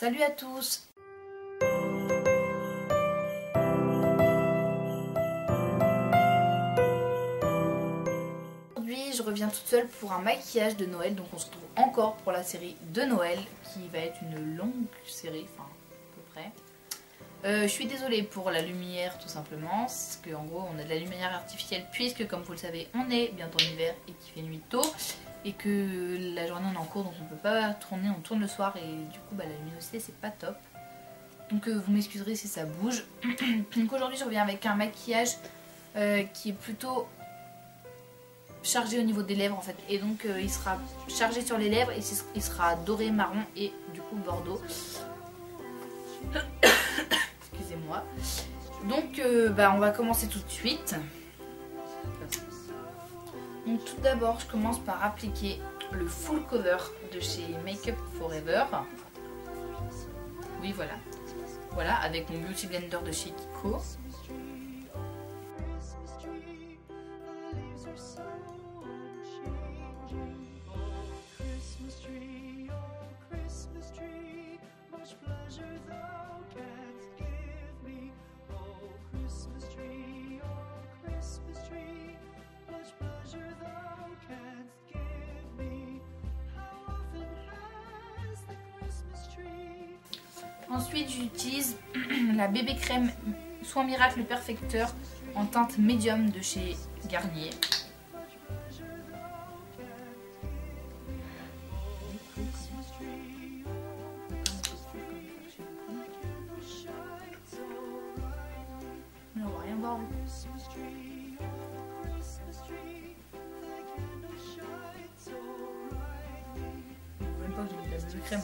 Salut à tous! Aujourd'hui je reviens toute seule pour un maquillage de Noël, donc on se retrouve encore pour la série de Noël qui va être une longue série, enfin à peu près. Je suis désolée pour la lumière tout simplement, parce qu'en gros on a de la lumière artificielle puisque comme vous le savez on est bientôt en hiver et qu'il fait nuit tôt. Et que la journée on est en cours donc on peut pas tourner, on tourne le soir et du coup la luminosité c'est pas top. Donc vous m'excuserez si ça bouge. Donc aujourd'hui je reviens avec un maquillage qui est plutôt chargé au niveau des lèvres en fait. Et donc il sera chargé sur les lèvres et il sera doré, marron et du coup bordeaux. Excusez-moi. Donc on va commencer tout de suite. Donc tout d'abord je commence par appliquer le full cover de chez Make Up Forever. Oui voilà. Voilà, avec mon Beauty Blender de chez Kiko. Ensuite j'utilise la bébé crème Soin Miracle Perfecteur en teinte médium de chez Garnier. On va rien voir. Même pas que j'ai mis de la bébé crème.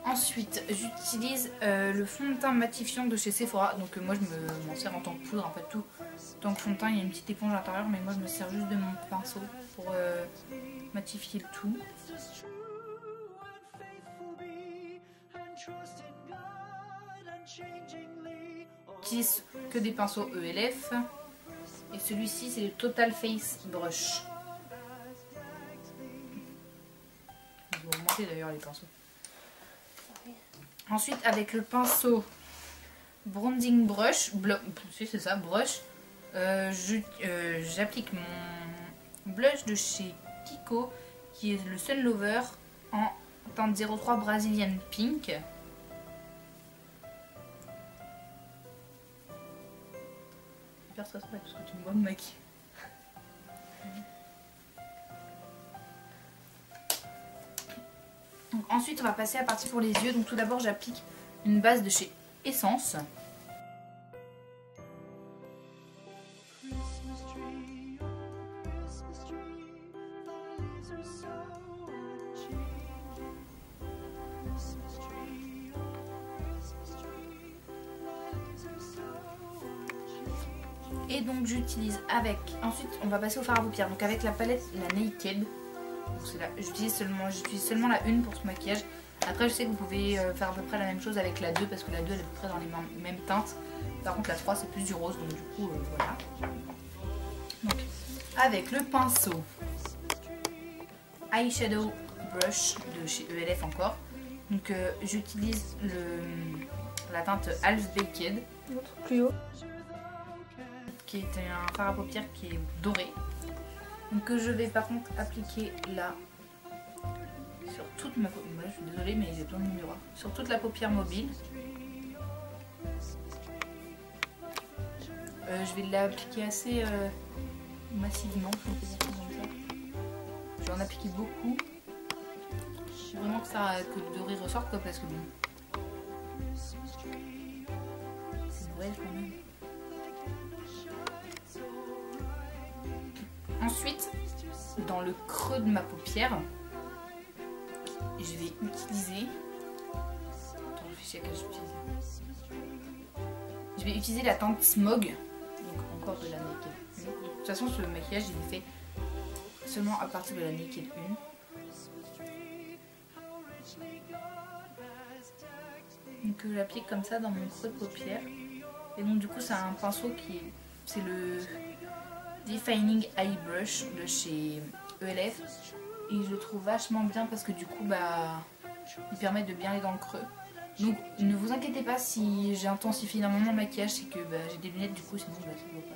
Ensuite, j'utilise le fond de teint matifiant de chez Sephora. Donc moi je m'en sers en tant que poudre, en fait tout. Tant que fond de teint, il y a une petite éponge à l'intérieur, mais moi je me sers juste de mon pinceau pour matifier le tout. J'utilise que des pinceaux ELF. Et celui-ci c'est le Total Face Brush. Je vais augmenter d'ailleurs les pinceaux. Ensuite avec le pinceau Bronzing Brush, c'est ça, brush, j'applique mon blush de chez Kiko qui est le Sun Lover en teinte 03 Brazilian Pink. Hyper stressant parce que tu me vois me maquiller. Donc, ensuite on va passer à partir pour les yeux. Donc tout d'abord j'applique une base de chez Essence. Et donc j'utilise avec, ensuite on va passer au fard à paupières, donc avec la palette la Naked. J'utilise seulement la 1 pour ce maquillage. Après je sais que vous pouvez faire à peu près la même chose avec la 2 parce que la 2 elle est à peu près dans les mêmes teintes. Par contre la 3 c'est plus du rose, donc du coup voilà. Donc avec le pinceau Eyeshadow Brush de chez ELF encore. Donc j'utilise la teinte Half Baked. Plus haut. Qui est un fard à paupières qui est doré. Donc que je vais par contre appliquer là sur toute ma paupière. Moi, je suis désolée mais j'ai besoin de miroir. Sur toute la paupière mobile. Je vais l'appliquer assez massivement. Je vais en appliquer beaucoup. Je veux vraiment que le doré ressorte quoi, parce que bon. C'est Noël quand même. Ensuite, dans le creux de ma paupière, je vais utiliser... Attends, je réfléchis à quelle j'utilise. Je vais utiliser la teinte Smog, donc encore de la Naked 1. De toute façon, ce maquillage, il est fait seulement à partir de la Naked 1. Donc j'applique comme ça dans mon creux de paupière. Et donc du coup c'est un pinceau qui c'est le Defining Eye Brush de chez ELF. Et je le trouve vachement bien parce que du coup bah il permet de bien aller dans le creux. Donc ne vous inquiétez pas si j'ai intensifié énormément mon maquillage, c'est que bah, j'ai des lunettes du coup sinon bah, ça ne voit pas.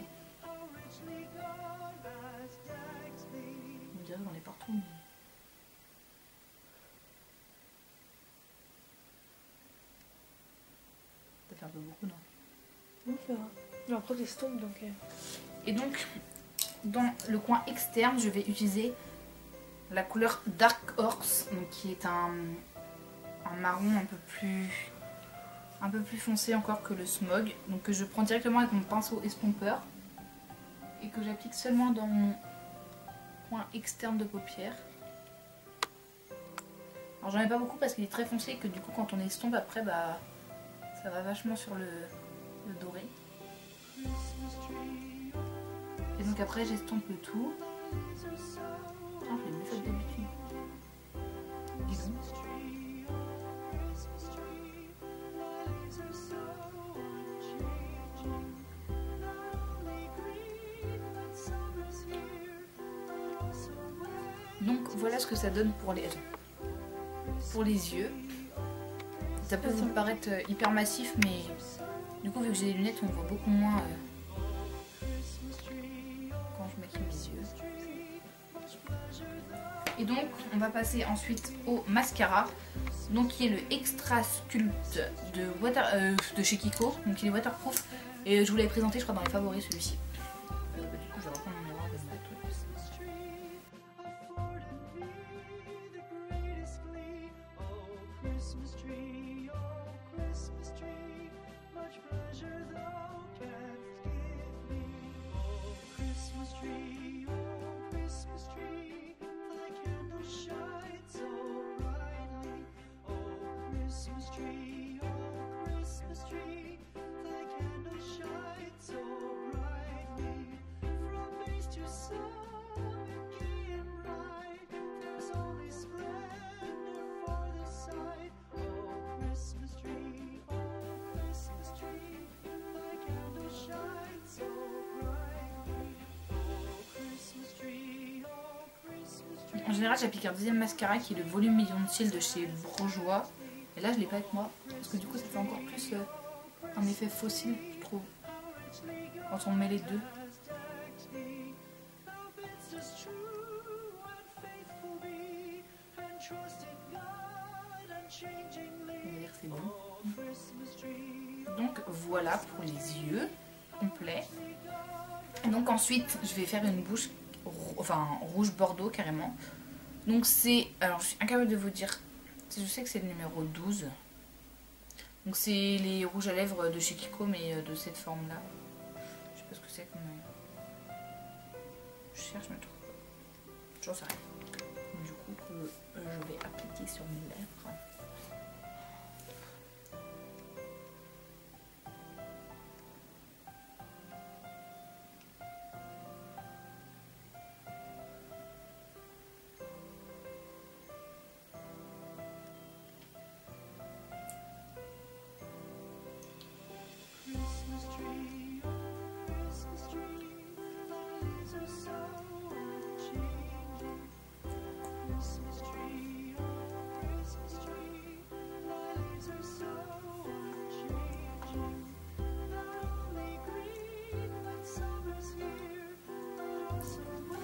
On dirait qu'on est partout. Mais... ça fait un peu beaucoup, non? Non, ça va. J'ai après l'estomac donc... Et donc dans le coin externe je vais utiliser la couleur Dark Horse, donc qui est un marron un peu plus foncé encore que le Smog, donc que je prends directement avec mon pinceau estompeur et que j'applique seulement dans mon coin externe de paupière. Alors j'en ai pas beaucoup parce qu'il est très foncé et que du coup quand on estompe après bah ça va vachement sur le doré. Et donc après j'estompe le tout. Ah, je l'ai mieux fait que d'habitude. Dis donc. Donc voilà ce que ça donne pour les yeux. Ça peut vous paraître hyper massif, mais du coup vu que j'ai des lunettes on voit beaucoup moins quand je maquille mes yeux. Et donc on va passer ensuite au mascara, donc qui est le Extra Sculpt de chez Kiko, donc il est waterproof et je vous l'avais présenté je crois dans les favoris celui-ci. Du coup je vais reprendre mon miroir de mettre. En général j'applique un deuxième mascara qui est le volume million de cils de chez Bourjois. Et là je l'ai pas avec moi parce que du coup ça fait encore plus un effet fossile je trouve. Quand on met les deux. On va dire que c'est bon. Donc voilà pour les yeux complets. Et donc ensuite je vais faire une bouche enfin rouge bordeaux carrément. Donc c'est, alors je suis incapable de vous dire, je sais que c'est le numéro 12. Donc c'est les rouges à lèvres de chez Kiko mais de cette forme là. Je sais pas ce que c'est comme... Je cherche mais je trouve pas. J'en sais rien. Du coup je vais appliquer sur mes lèvres.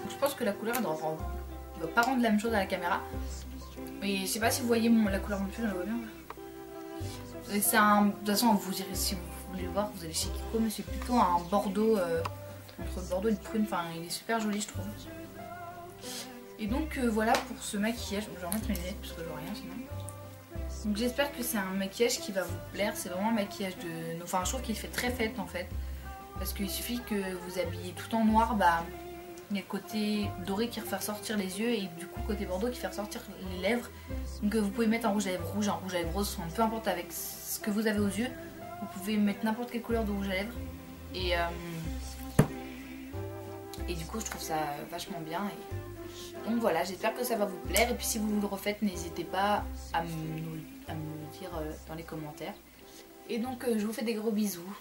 Je pense que la couleur elle doit pas rendre la même chose à la caméra. Mais je sais pas si vous voyez la couleur non plus, je la vois bien. C'est un... De toute façon vous irez, si vous voulez le voir, vous allez chez Kiko, mais c'est plutôt un bordeaux entre bordeaux et prune, enfin il est super joli je trouve. Et donc voilà pour ce maquillage, je vais remettre mes lunettes parce que je vois rien sinon. Donc j'espère que c'est un maquillage qui va vous plaire, c'est vraiment un maquillage de... Enfin je trouve qu'il fait très fête en fait. Parce qu'il suffit que vous habillez tout en noir, bah il y a le côté doré qui fait ressortir les yeux et du coup côté bordeaux qui fait ressortir les lèvres. Donc vous pouvez mettre un rouge à lèvres rouge, un rouge à lèvres rose, peu importe avec ce que vous avez aux yeux. Vous pouvez mettre n'importe quelle couleur de rouge à lèvres. Et du coup je trouve ça vachement bien. Donc voilà, j'espère que ça va vous plaire. Et puis si vous le refaites, n'hésitez pas à me le dire dans les commentaires. Et donc je vous fais des gros bisous.